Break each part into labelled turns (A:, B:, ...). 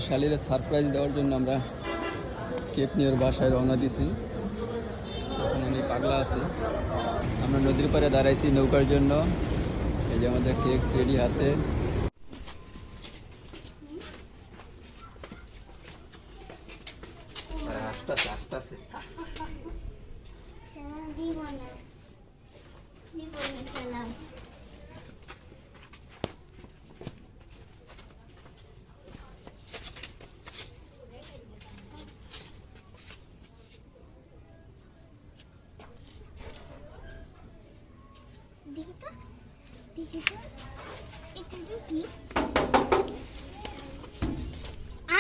A: শালিরে surprise দেওয়ার জন্য আমরা কেক নিয়ে ওর বাসায় রওনা দিছি। এখন উনি পাগলা আছে। আমরা নদীর পাড়ে দাঁড়াইছি নৌকার জন্য। এই যে আমাদের কেক রেডি হাতে। আসতেছে আসতেছে।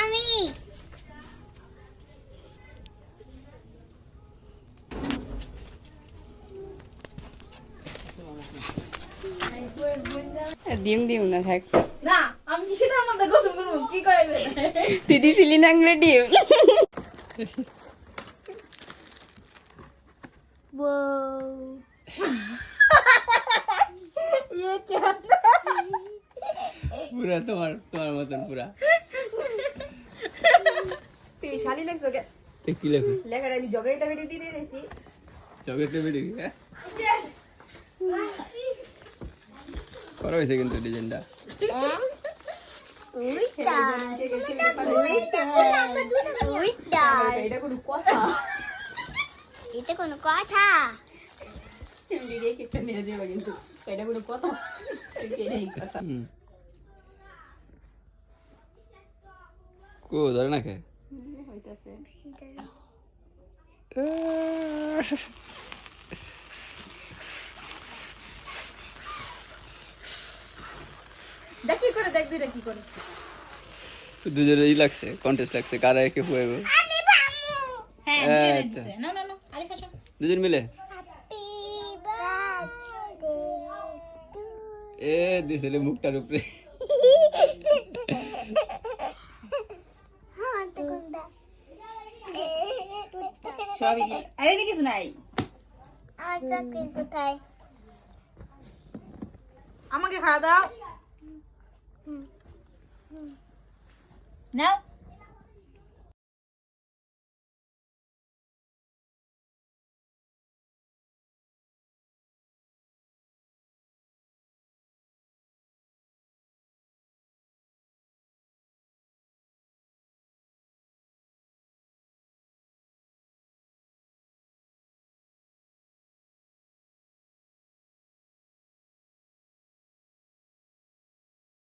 B: আমি
C: ডিম ডিম না থাক
D: না আমি কি সেটার মধ্যে গোসল করবো কি করে
C: তুই দিছিলি না আঙুলে ডিম
A: পুরা তোমার মতন পুরা।
D: তুই শালি লাগছো কে
A: কি লেখো?
D: লেখাটা আমি জগরেটা বেটে দিয়ে দিয়েছি
A: চকলেট বেডি করা হয়েছে কিন্তু ডিজাইনটা।
D: এটা কোনো কথা
B: এটা কোনো কথা
D: দিদি কেকটা নিয়ে যাবে কিন্তু এটা কোনো কথা এই কথা
A: কো ধরে না কে
D: হইতাছে দেখ কি করে দেখ দুইটা কি করে
A: দুজনে ই লাগছে কন্টেস্ট লাগছে কারা একে হুয়েবে।
D: হ্যাঁ দিয়ে দিছে না না না আরে খাসো
A: দুজন মিলে
B: হ্যাপি বার্থডে
A: এ দিছিলে মুখটার উপরে।
B: হ্যাঁ তো কোনটা
D: সবই আরে নি কিছু নাই
B: আচ্ছা কি কোথায়
D: আমাকে খাওয়া দাও নাও